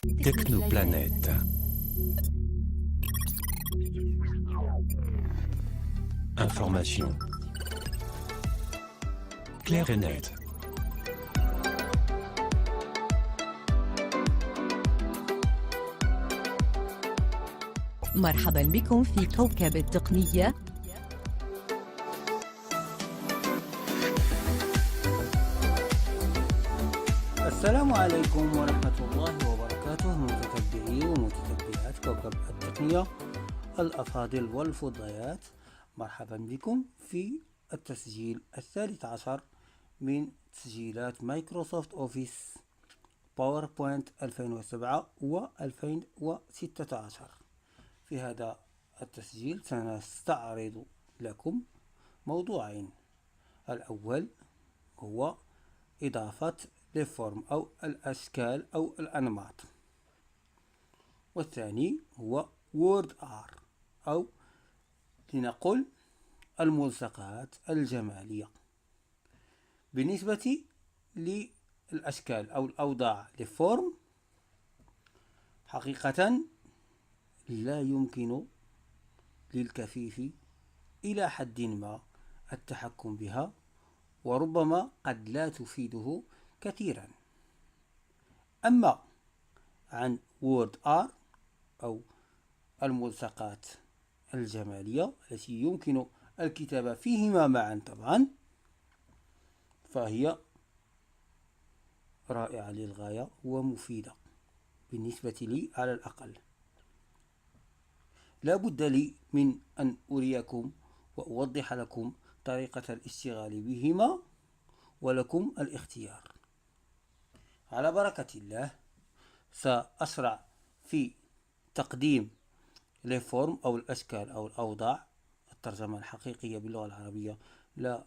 Technoplanète. Information claire et nette. مرحبا بكم في كوكب التقنية. السلام عليكم ورحمة الله وبركاته، متتبعي ومتتبعات كوكب التقنية الأفاضل والفضيات. مرحبا بكم في التسجيل 13 من تسجيلات مايكروسوفت أوفيس باوربوينت 2007 و 2016. في هذا التسجيل سنستعرض لكم موضوعين. الأول هو إضافة الفورم أو الأشكال أو الأنماط، والثاني هو وورد آر أو لنقل الملصقات الجمالية. بالنسبة للأشكال أو الأوضاع للفورم، حقيقة لا يمكن للكفيف إلى حد ما التحكم بها، وربما قد لا تفيده كثيرا. أما عن وورد آر أو الملصقات الجمالية التي يمكن الكتابة فيهما معا طبعا، فهي رائعة للغاية ومفيدة بالنسبة لي على الأقل. لا بد لي من أن أريكم وأوضح لكم طريقة الاشتغال بهما ولكم الاختيار. على بركة الله سأشرع في تقديم لفورم أو الأشكال أو الأوضاع. الترجمة الحقيقية باللغة العربية لا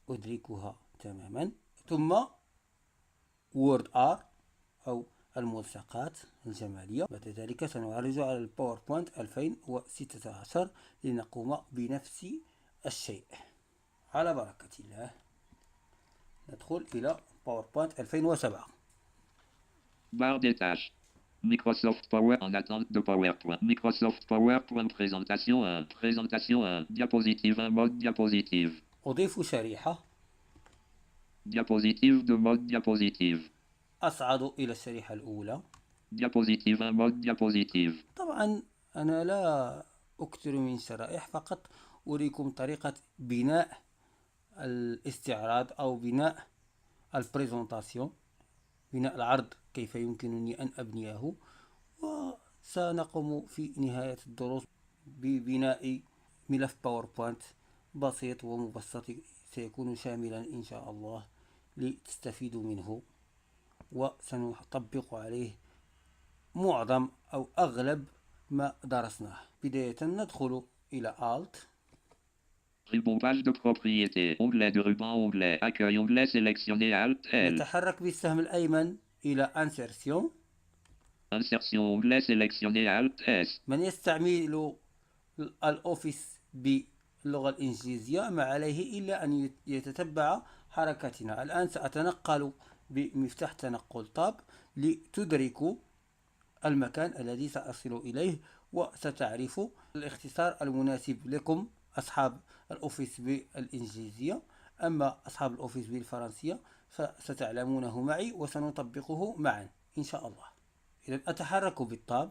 أدركها تماما. ثم وورد آر أو الملصقات الجمالية. بعد ذلك سنعرج على الباوربوينت 2016 لنقوم بنفس الشيء. على بركة الله ندخل إلى باوربوينت 2007. Barre des tâches. Microsoft Power en attente de PowerPoint. Microsoft PowerPoint présentation 1. Présentation 1. Diapositive 1. Mode diapositive. أضيف شريحة. Diapositive de mode diapositive. أصعد إلى الشريحة الأولى. Diapositive 1. Mode diapositive. طبعا أنا لا أكثر من شرائح، فقط أريكم طريقة بناء الاستعراض أو بناء البريزونتاسيون، بناء العرض كيف يمكنني أن أبنيه. وسنقوم في نهاية الدروس ببناء ملف باوربوينت بسيط ومبسط سيكون شاملا إن شاء الله لتستفيدوا منه، وسنطبق عليه معظم أو أغلب ما درسناه. بداية ندخل إلى Alt. Ribambage de propriété. Onglet de ruban. Onglet. Accueil. Onglet sélectionné. Alt L. نتحرك بالسهم الأيمن إلى Insertion. Insertion. Onglet sélectionné. Alt S. من يستعمل الأوفيس باللغة الإنجليزية ما عليه إلا أن يتتبع حركاتنا. الآن سأتنقل بمفتاح تنقل تاب لتدركوا المكان الذي سأصل إليه، وستعرفوا الاختصار المناسب لكم أصحاب الأوفيس بالإنجليزية. أما أصحاب الأوفيس بالفرنسية فستعلمونه معي وسنطبقه معا إن شاء الله. إذن أتحرك بالتاب.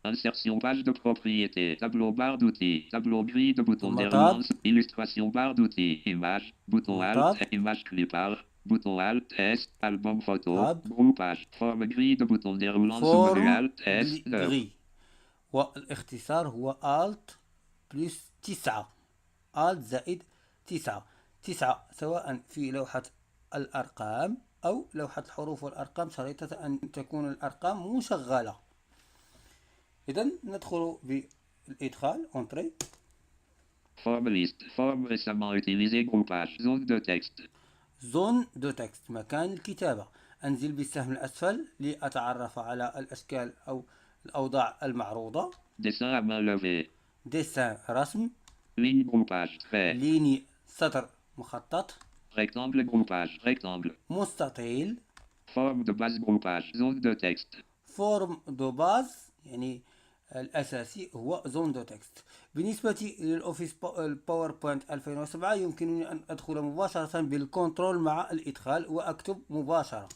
Insertion page de propriété. Tableau barre d'outils. Tableau grille de boutons ثم déroulants. تاب. Illustration barre d'outils. Image. Bouton ثم Alt. تاب. Image clipart. Bouton Alt S. Album photo. تاب. Groupage. Forme grille de boutons déroulants. Sous menu فورم Alt S. L'heure. غري، والاختصار هو Alt بلس 9. Alt زائد 9 سواء في لوحة الأرقام أو لوحة الحروف والأرقام، شريطة أن تكون الأرقام مشغلة. إذن ندخل بالإدخال Entrée. Forme liste. Forme récemment utilisée. Groupage. Zone de texte. زون دو تكست مكان الكتابة. أنزل بالسهم الأسفل لأتعرف على الأشكال أو الأوضاع المعروضة. Dessin à main levée. ديسان رسم. Ligne groupage. Trait. ليني سطر مخطط. Rectangle groupage. Rectangle. مستطيل. Forme de base groupage. Zone de texte. الفورم دو باز يعني الأساسي هو زون دو تكست. بالنسبة للأوفيس الباوربوينت 2007 يمكنني أن أدخل مباشرة بالكنترول مع الإدخال وأكتب مباشرة.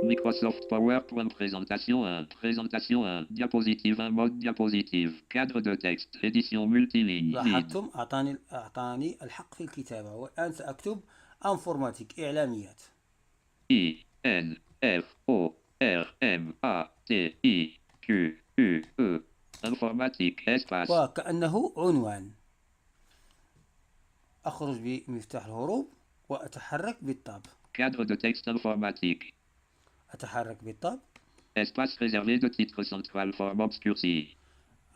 Microsoft PowerPoint présentation 1, présentation 1, diapositive 1, mode diapositive, cadre de texte, édition multiligne, vide. لاحظتم أعطاني الحق في الكتابة. والآن سأكتب انفورماتيك إعلاميات. I N F O R M A T I Q U E informatique espace وكأنه عنوان. أخرج بمفتاح الهروب وأتحرك بالتاب. cadre de texte informatique أتحرك بالتاب. espace réservé de titre central forme obscurcie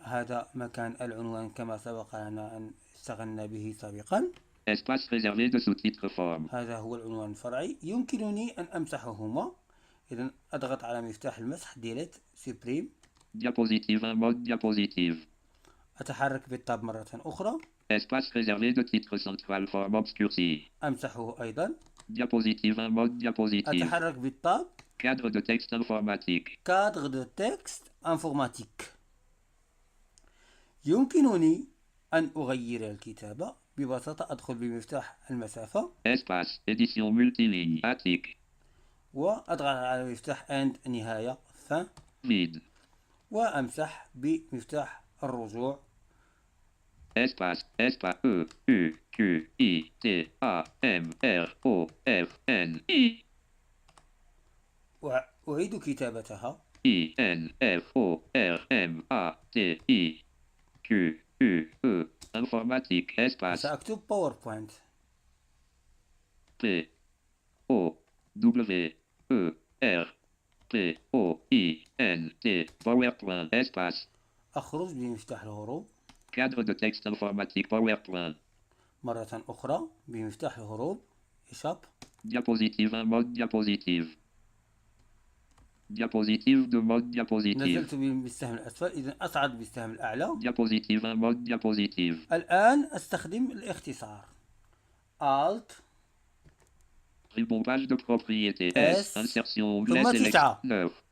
هذا مكان العنوان كما سبق لنا أن اشتغلنا به سابقا. espace réservé de sous-titre forme هذا هو العنوان الفرعي. يمكنني أن أمسحهما. إذن أضغط على مفتاح المسح ديليت سوبريم. diapositive 1 mode diapositive أتحرك بالتاب مرة أخرى. espace réservé de titre central forme obscurcie أمسحه أيضا. diapositive 1 mode diapositive أتحرك بالتاب. cadre de texte informatique كادغ دو تكست انفورماتيك. يمكنني أن أغير الكتابة ببساطة. أدخل بمفتاح المسافة espace édition multiligne attic وأضغط على مفتاح اند نهاية fin vide وأمسح بمفتاح الرجوع. espace E U Q I T A M R O F N I أعيد كتابتها. I N F O R M A T I Q U E informatique espace سأكتب باوربوينت. P O W E R P O I N T PowerPoint espace أخرج بمفتاح الهروب cadre de texte informatique PowerPoint مرة أخرى بمفتاح الهروب إشاب. diapositive 1 mode diapositive diapositive de mode diapositive نزلت بالسهم الأسفل. إذن أصعد بالسهم الأعلى. diapositive 1 mode diapositive الآن أستخدم الاختصار Alt rebombage de propriété S. insertion onglet ثم sélection 9.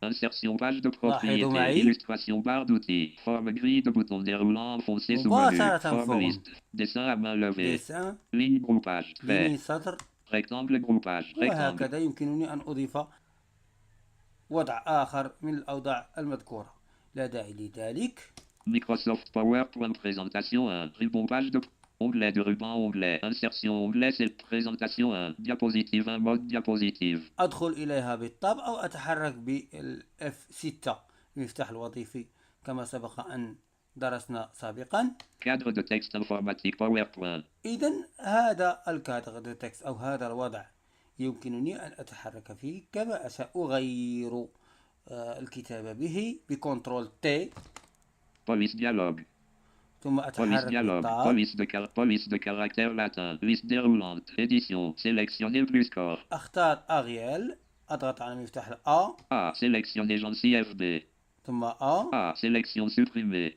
9 insertion page de لاحظوا propriété معي. illustration barre d'outils forme grille de boutons déroulant enfoncé sous menu مباشرة forme forme. liste dessin à main levée ديسان ligne groupage ليني fait سطر. rectangle groupage rectangle وهكذا يمكنني أن أضيف وضع آخر من الأوضاع المذكورة. لا داعي لذلك. Microsoft PowerPoint présentation 1 rebombage de onglet de ruban onglet insertion onglet c'est présentation 1 diapositive 1 mode diapositive أدخل إليها بالتاب أو أتحرك بالF 6 المفتاح الوظيفي كما سبق أن درسنا سابقا. cadre de texte informatique PowerPoint إذن هذا الكادر دو تكست أو هذا الوضع يمكنني أن أتحرك فيه كما أشاء. أغير الكتابة به بكنترول تي police dialogue ثم police أتحرك dialogue بالتاب. police de caractère latin liste déroulante édition sélectionner plus score أختار أغيال. أضغط على مفتاح الأ A sélectionner gencive B ثم أ. A sélection supprimée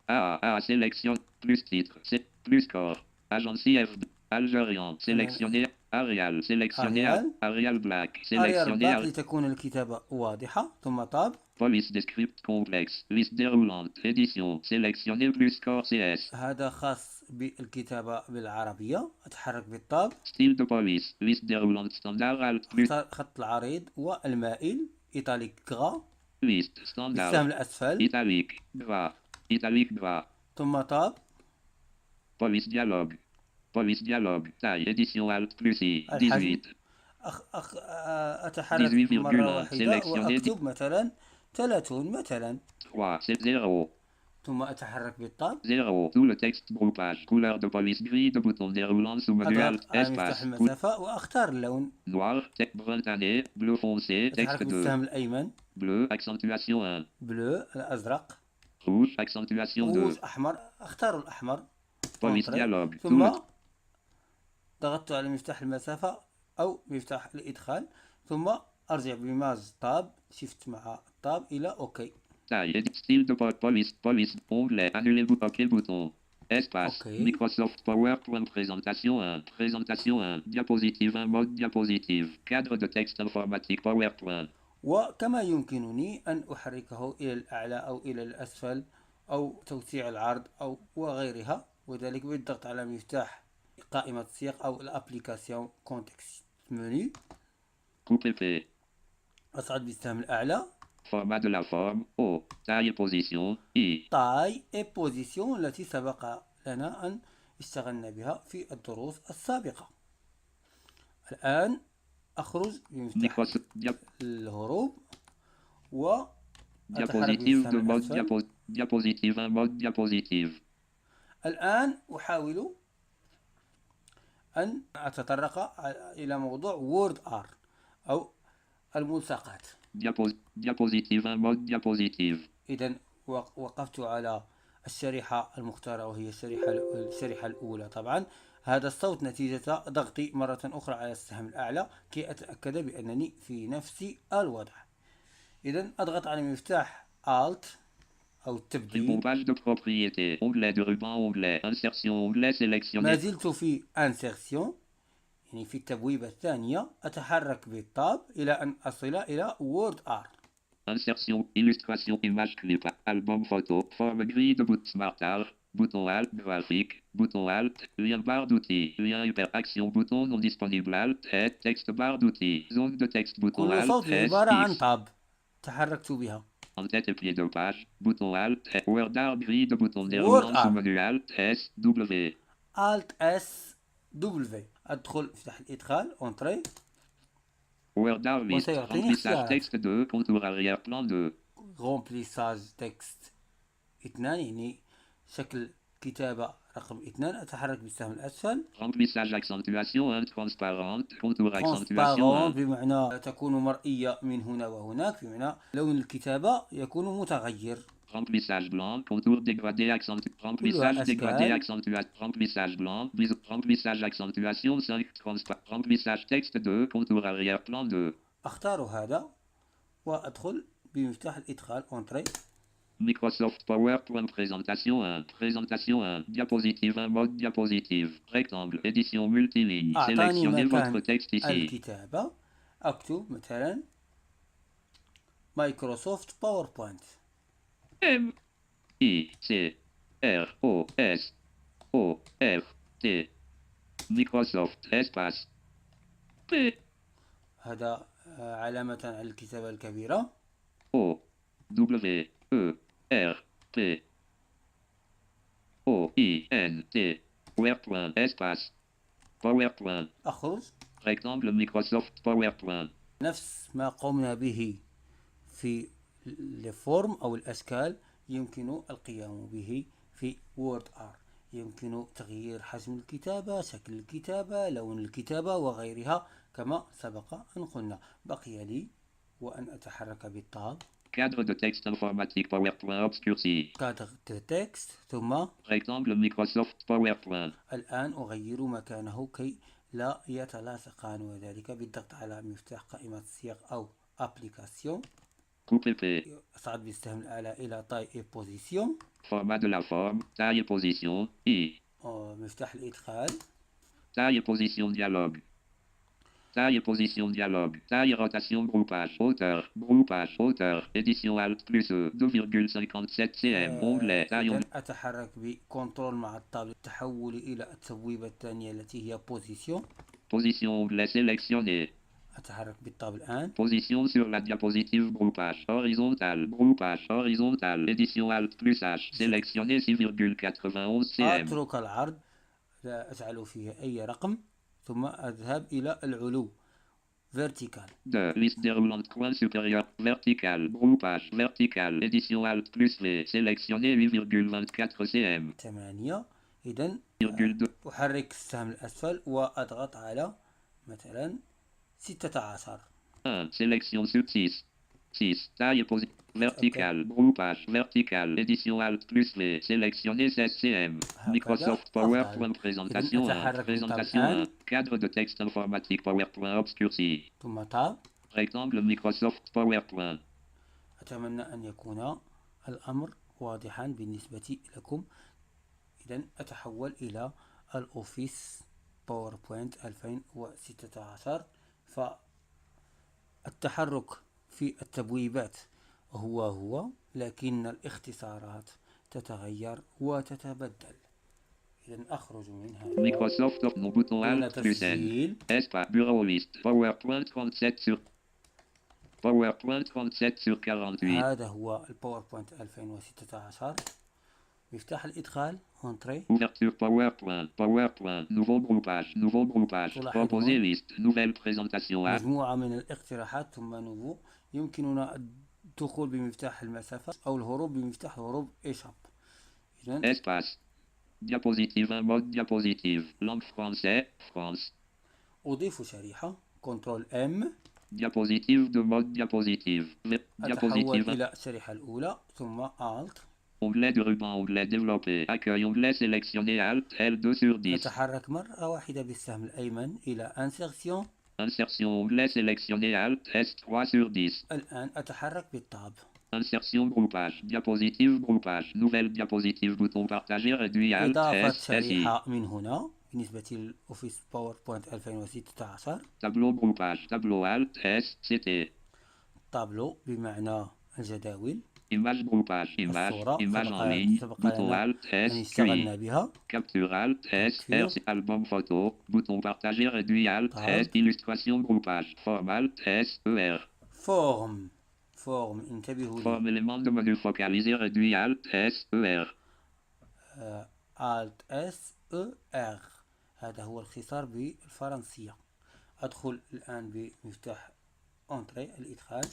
A sélection plus titre c'est plus score agencive algérien sélectionner Arial sélectionner Arial. Arial black أريال sélectionner باك لتكون الكتابة واضحة. ثم تاب. police de script complexe liste déroulante édition sélectionner plus score CS هذا خاص بالكتابة بالعربية. أتحرك بالتاب. style de police liste déroulante standard alt plus أختار خط العريض والمائل إيطاليك غرا liste بالسهم standard الأسفل. italique gras ثم تاب. police dialogue taille édition alt plus I الحجم 18 أتحرك 18,1 مرة واحدة sélectionner وأكتب مثلا 30 مثلا. 3 c'est 0 ثم أتحرك بالتاب. 0 tout le texte groupage couleur de police grille de bouton déroulant sous menu alt أضغط على مفتاح espace المسافة وأختار اللون. noir texte brun tanné bleu foncé texte أتحرك 2 بالسهم الأيمن. bleu accentuation 1 بلو الأزرق. rouge accentuation 2 روج أحمر. أختار الأحمر. police Entrée. dialogue tout ثم le ضغطت على مفتاح المسافة أو مفتاح الإدخال. ثم أرجع بماج تاب شيفت مع التاب إلى أوكي. taille edit style de police onglet annuler OK bouton espace OK. Microsoft PowerPoint présentation 1 diapositive 1 mode diapositive cadre de texte informatique PowerPoint وكما يمكنني أن أحركه إلى الأعلى أو إلى الأسفل أو توسيع العرض أو وغيرها، وذلك بالضغط على مفتاح قائمة السياق أو الأبليكاسيون كونتكست منيو. Coupe P. أصعد بالسهم الأعلى. Format de la forme. O. Taille et position. I. تاي اي بوزيسيون التي سبق لنا أن اشتغلنا بها في الدروس السابقة. الآن أخرج بمفتاح الهروب وأتحرك Diapositive de بالسهم mode الأسفل. diapositive 1 mode diapositive. الآن أحاول أن أتطرق إلى موضوع وورد ار أو الملصقات. Diapositive 1 mode diapositive. إذا وقفت على الشريحة المختارة وهي الشريحة الأولى. طبعا هذا الصوت نتيجة ضغطي مرة أخرى على السهم الأعلى كي أتأكد بأنني في نفس الوضع. إذا أضغط على مفتاح Alt أو التبديل. Rebombage de propriété. Onglet de ruban. Onglet. Insertion. Onglet sélectionné. ما زلت في Insertion، يعني في التبويبة الثانية. أتحرك بالتاب إلى أن أصل إلى Word R. Insertion. Illustration. Image clip. Album photo. Forme grille de bout. Smart art. Bouton Alt. Graphique. Bouton Alt. Lien barre d'outils. Lien hyperaction. Bouton non disponible. Alt. Et. Texte barre d'outils. Zone de texte. Bouton كل Alt. صوت S. عبارة عن X. تاب تحركت بها. En tête et pied de page. Bouton Alt. Et. Word art. Grille de bouton Word déroulant sous art. menu Alt. S. W. Alt S W. أدخل افتح الإدخال Entrée. Word art list. وسيعطيني Remplissage اختيارات. texte 2. Contour arrière plan 2. Remplissage texte 2، يعني شكل كتابة رقم 2. أتحرك بالسهم الأسفل. Remplissage accentuation 1. Transparente. Contour accentuation Transparent 1. بمعنى تكون مرئية من هنا وهناك، بمعنى لون الكتابة يكون متغير. Remplissage blanc. Contour dégradé accentue. Remplissage أشكال. dégradé accentuation. Remplissage blanc. Remplissage accentuation 5. Remplissage texte 2. Contour arrière plan 2. أختار هذا وأدخل بمفتاح الإدخال Entrée. Microsoft PowerPoint présentation 1. Présentation 1. Diapositive 1. Mode diapositive. Rectangle. Édition multiligne. أعطاني Sélectionnez votre مكان texte ici. الكتابة. أكتب مثلا مايكروسوفت باوربوينت. M. I. C. R. O. S. O. F. T. Microsoft. Espace. P. هذا علامة على الكتابة الكبيرة. O. W. E. R. P. O. I. N. T. PowerPoint. Espace. PowerPoint. أخرج. Rectangle Microsoft PowerPoint. نفس ما قمنا به في الفورم أو الأشكال يمكن القيام به في وورد ار. يمكن تغيير حجم الكتابة، شكل الكتابة، لون الكتابة وغيرها كما سبق أن قلنا. بقي لي وأن أتحرك بالتاب. Cadre de texte informatique PowerPoint obscurci. كادر تكست ثم Rectangle Microsoft PowerPoint. الآن أغير مكانه كي لا يتلاصقان، وذلك بالضغط على مفتاح قائمة السياق أو أبليكاسيون. Coupe P. أصعد بالسهم الأعلى إلى تاي اي بوزيسيون. Format de la forme. Taille et position. I. مفتاح الإدخال. Taille et position dialogue. Taille et position dialogue. Taille et rotation groupage. Hauteur. Groupage. Hauteur. Édition Alt plus E. 2,57 cm. Onglet. Taille. إذن أتحرك بكنترول مع التاب للتحول إلى التبويبة الثانية التي هي بوزيسيون. Position onglet sélectionné. أتحرك بالتاب الآن. Position sur la diapositive groupage. Horizontal. Groupage. Horizontal. Édition Alt plus H. Sélectionné 6,91 cm. أترك العرض، لا أجعل فيه أي رقم، ثم أذهب إلى العلو vertical. 2. Liste déroulante coin supérieur. Vertical. Groupage. Vertical. Édition Alt plus V. Sélectionné 8,24 cm. 8. إذن 2. أحرك السهم الأسفل وأضغط على مثلا 16. 1. Sélection sur 6. 6. Taille et position. Vertical. Groupage. Vertical. Édition Alt plus V. Sélectionné 16 cm. Microsoft PowerPoint présentation 1. Présentation 1. Cadre de texte informatique PowerPoint obscurci. ثم تاب. Rectangle Microsoft PowerPoint. أتمنى أن يكون الأمر واضحا بالنسبة لكم. إذن أتحول إلى الأوفيس باوربوينت 2016. فالتحرك في التبويبات هو لكن الاختصارات تتغير وتتبدل. إذا أخرج من هذا Microsoft Office bouton دون Alt plus N. تسجيل. Espace bureau liste. PowerPoint 37 sur PowerPoint 37 sur 48. هذا هو الباوربوينت 2016. مفتاح الإدخال Entrée. Ouverture PowerPoint. Nouveau groupage. تلاحظون Proposer liste. Nouvelle présentation. مجموعة من الاقتراحات ثم نوفو. يمكننا الدخول بمفتاح المسافة أو الهروب بمفتاح الهروب إيشاب. إذن Espace. Diapositive 1 mode diapositive. Langue français. France. أضيف شريحة كنترول M. Diapositive de mode diapositive. أتحول Diapositive. إلى الشريحة الأولى ثم Alt. Onglet de ruban. Onglet développé. Accueil. Onglet sélectionné. Alt L2 sur 10. أتحرك مرة واحدة بالسهم الأيمن إلى Insertion. Insertion. Onglet sélectionné. Alt S3 sur 10. الآن أتحرك بالتاب. Insertion groupage. Diapositive groupage. Nouvelle diapositive. Bouton partager réduit. Alt إضافة S SI. شريحة من هنا بالنسبة للأوفيس باوربوينت 2016. Tableau groupage. Tableau Alt S CT. طابلو بمعنى الجداول. Image groupage. الصورة Image en ligne. سبق Bouton لنا Alt S أن اشتغلنا QI. بها. Capture Alt S Capture. RC. Album photo. Bouton partager réduit. Alt Tab. S. Illustration groupage. Forme Alt S ER. فورم انتبهوا لي. Forme élément de menu focalisé réduit. Alt S ER. Alt S E R. هذا هو الاختصار بالفرنسية. أدخل الآن بمفتاح Entrée الإدخال.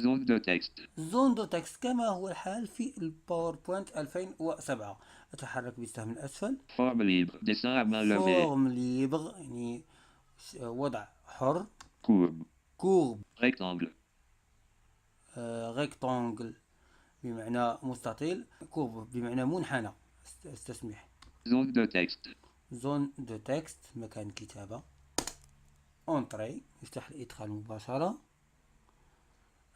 Zone de texte. زون دو تكست كما هو الحال في الباوربوينت 2007. أتحرك بالسهم الأسفل. Forme libre. Dessin à main levée. فورم ليبر يعني وضع حر. Courbe. كورب Rectangle. ريكتانجل بمعنى مستطيل. كورب بمعنى منحنى. استسمح. Zone de texte. زون دو تكست مكان الكتابة. اونتري يفتح الإدخال مباشرة.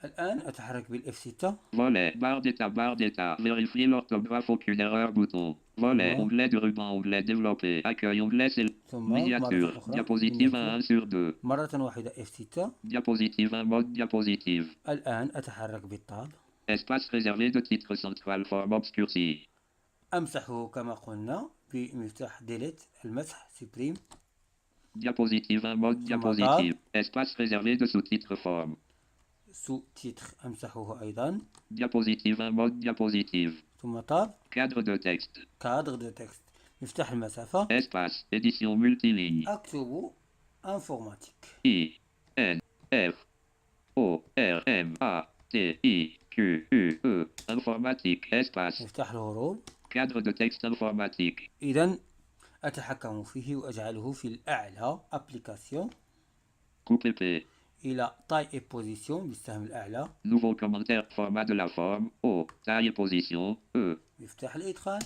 الآن أتحرك بالإف 6. Volet. Barre d'état. Vérifier l'orthographe. Aucune erreur. Bouton. Volet. Ouais. Onglet de ruban. Onglet développé. Accueil. Onglet ثم miniature. مرة أخرى. Diapositive miniature. 1 sur 2. مرة واحدة إف 6. Diapositive 1 mode diapositive. الآن أتحرك بالتاب. Espace réservé de titre central. Forme obscurcie. أمسحه كما قلنا بمفتاح ديليت المسح سبريم. Diapositive 1 mode diapositive. Espace réservé de sous-titre forme. سو تيتر أمسحه أيضا. Diapositive 1 mode diapositive. ثم تاب. Cadre de texte. كادر دو تكست مفتاح المسافة. Espace. Édition multiligne. أكتب انفورماتيك. I N F O R M A T I Q U E. Informatique. Espace. مفتاح الهروب. Cadre de texte informatique. إذا أتحكم فيه وأجعله في الأعلى أبليكاسيون Coupe épée. إلى تاي et بوزيسيون بالسهم الأعلى. Nouveau commentaire. Format de la forme. O. Taille et position. E. مفتاح الإدخال.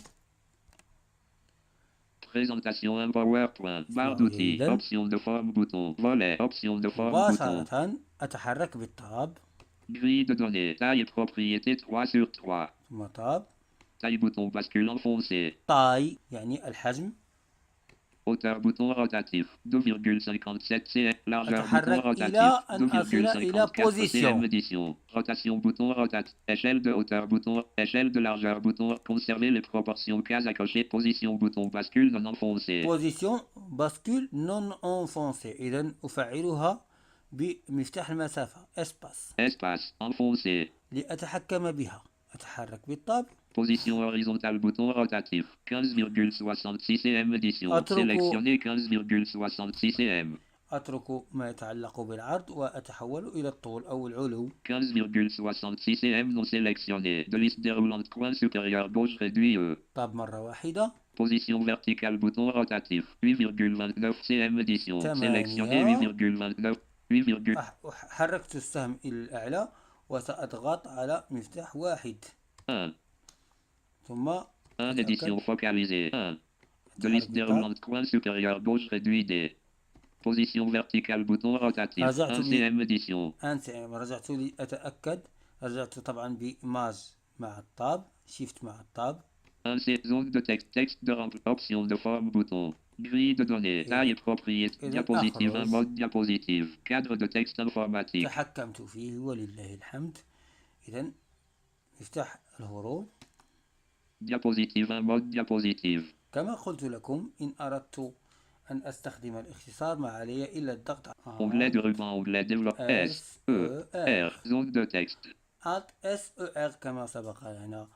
Présentation en PowerPoint. Barre d'outils. إذن Option de forme bouton. Volet. Option de forme bouton. مباشرة أتحرك بالتاب. Grille de données. Taille et propriété 3 sur 3. ثم تاب. Taille bouton bascule enfoncé. تاي يعني الحجم. Hauteur bouton rotatif. 2,57 cm. Largeur bouton أتحرك rotatif. إلى أن أصل إلى 2,54 cm بوزيسيون. édition. Rotation bouton rotate. Échelle de hauteur bouton. Échelle de largeur bouton. Conserver les proportions. Case à cocher. Position bouton bascule non enfoncé. بوزيسيون باسكول نون انفونسي. إذا أفعلها بمفتاح المسافة اسباس Espace. Enfoncé. لأتحكم بها. أتحرك بالتاب. Position horizontale bouton rotatif. 15,66 cm édition. Atruco. Sélectionner 15,66 cm. أترك ما يتعلق بالعرض وأتحول إلى الطول أو العلو. 15,66 cm non sélectionné. De liste déroulante coin supérieur gauche réduit E. طاب مرة واحدة. Position verticale bouton rotatif. 8,29 cm édition. Sélectionné 8,29. 8, حركت السهم إلى الأعلى وسأضغط على مفتاح واحد. 1. ثم 1 édition focalisée. 1. De liste déroulante coin supérieur gauche réduit D. Position verticale bouton rotatif. 1 cm édition. رجعت لأتأكد. رجعت طبعا بماج مع التاب. شيفت مع التاب. 1 zone de texte. Texte de rempli. Option de forme bouton. Grille de données. Taille et propriété. إذن Diapositive 1. أخرج. Mode diapositive. Cadre de texte informatique. تحكمت فيه ولله الحمد. إذن مفتاح الهروب. Diapositive 1. Mode diapositive. كما قلت لكم إن أردت أن أستخدم الاختصار ما علي إلا الضغط Onglet de ruban. Onglet développé. S. E. R. Zone de texte. Alt S E R كما سبق لنا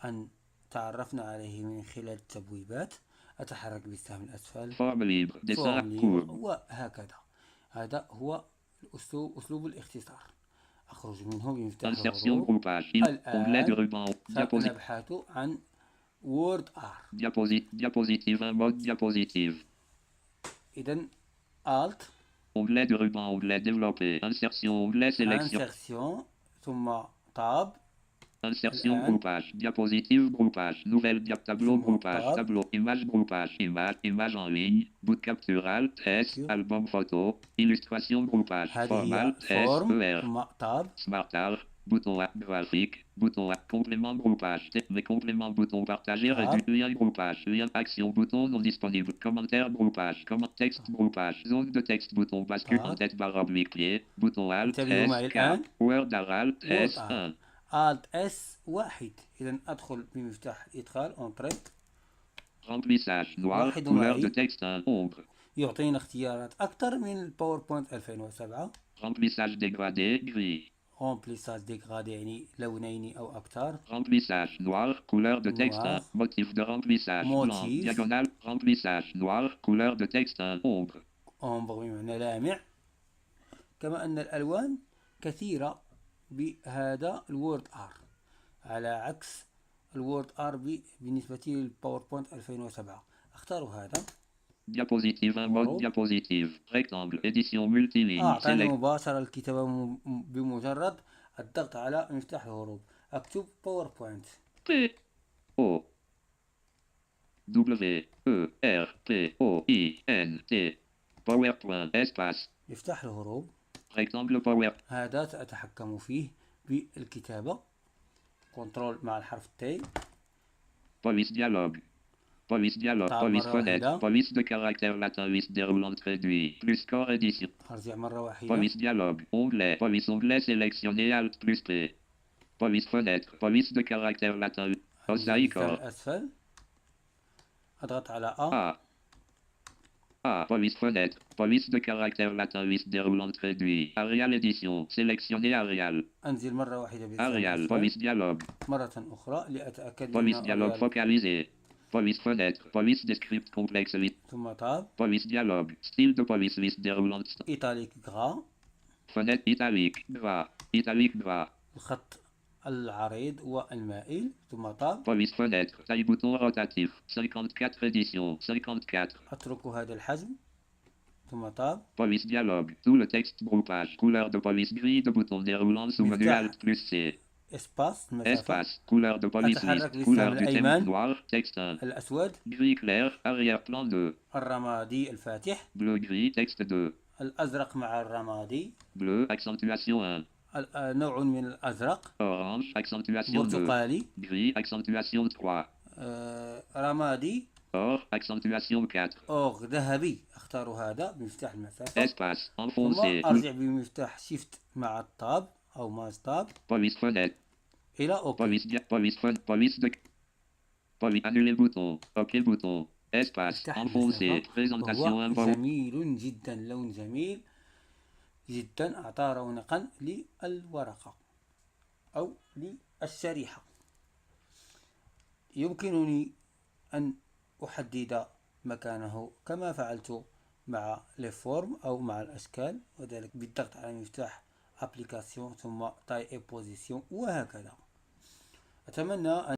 أن تعرفنا عليه من خلال التبويبات. أتحرك بالسهم الأسفل. Forme libre. Dessin courbe. وهكذا. هذا هو أسلوب الاختصار. أخرج منه بمفتاح Insertion الهروب. groupage. Onglet de ruban. Diapositive. سنبحث عن Word R. Diapositive 1. Mode diapositive. إذن Alt Onglet de ruban. Onglet développé. Insertion. Onglet sélection. Insertion ثم Tab. Insertion الآن. groupage. Diapositive groupage. Nouvelle tableau ثم groupage. Tab. Tableau. Image groupage. Image en ligne. Bout de capture Alt S. Album photo. Illustration groupage. هذه Format هي S. Form ER. ثم Tab. Smart Art. Bouton A. Graphique. Bouton A. Complément groupage. Mes compléments. Bouton partager. Ah. Réduire. Lien groupage. Lien action. Bouton non disponible. Commentaire groupage. Texte groupage. Zone de texte. Bouton bascule Ah. en tête barre oblique pied. Bouton Alt انتبهوا معي S. الآن. Word Alt Word S. R. 1. Alt S 1. إذا أدخل بمفتاح الإدخال Entrée. Remplissage noir. واحد Couleur معي. de texte 1. Ombre. يعطينا اختيارات أكثر من الباوربوينت 2007. Remplissage dégradé. Gris. Remplissage dégradé يعني لونين أو أكثر. Remplissage noir. Couleur de texte Noir. 1. Motif de remplissage. Blanc. Motif. Diagonale. Remplissage noir. Couleur de texte 1. Ombre. ombre بمعنى لامع. كما أن الألوان كثيرة بهذا الوورد ار على عكس الوورد ار بالنسبة للباوربوينت 2007. اختار هذا. Diapositive 1. Mode Oh. diapositive. Rectangle. Édition multiligne. أعطاني مباشرة الكتابة بمجرد الضغط على مفتاح الهروب. أكتب باوربوينت. P. O. W. E. R. P. O. I. N. T. PowerPoint. Espace. مفتاح الهروب. Rectangle power. هذا سأتحكم فيه بالكتابة. كنترول مع الحرف T. Police dialogue. Police dialogue. Tab Police مرة fenêtre. واحدة. Police de caractère latin liste déroulante réduit. Plus score édition. أرجع مرة واحدة. Police dialogue. Onglet. Police onglet sélectionné Alt plus P. Police fenêtre. Police de caractère latin. Osaïcor. أسفل. أضغط على A. A. A. Police fenêtre. Police de caractère latin liste déroulante réduit. Arial édition. Sélectionné Arial. أنزل مرة واحدة بالسهم Arial. الأسفل. Police dialogue. مرة أخرى لأتأكد Police من dialogue أريال. focalisé. Police fenêtre. Police descript complexe liste. ثم تاب. Police dialogue. Style de police liste déroulante. إيطاليك غرا. Fenêtre italique. Gras. Italique gras. الخط العريض والمائل. ثم تاب. Police fenêtre. Taille bouton rotatif. 54 édition. 54. أترك هذا الحجم. ثم تاب. Police dialogue. Tout le texte groupage. Couleur de police grille de bouton déroulant sous menu مفتاح. Alt plus C. إسباس مسافة. Espace. Couleur de police أتحرك liste. Couleur بالسهم du thème الأيمن. noir. Texte 1. الأسود. Gris clair. Arrière-plan 2. الرمادي الفاتح. Bleu gris. Texte 2. الأزرق مع الرمادي. Bleu. Accentuation 1. نوع من الأزرق. Orange. Accentuation 2. برتقالي. Gris. Accentuation 3. رمادي. Or. Accentuation 4. أوغ ذهبي. أختار هذا بمفتاح المسافة. Espace. ثم Enfoncé. أرجع بمفتاح شيفت مع التاب أو ماوس تاب Police fenêtre. إلى أوكي. Police de. Annuler bouton. OK bouton. Espace. افتح Enfoncé. المسافة. Présentation وهو info. جميل جدا. لون جميل جدا. أعطى رونقا للورقة أو للشريحة. يمكنني أن أحدد مكانه كما فعلت مع الفورم أو مع الأشكال، وذلك بالضغط على مفتاح أبليكاسيون ثم تاي بوزيسيون وهكذا. أتمنى أن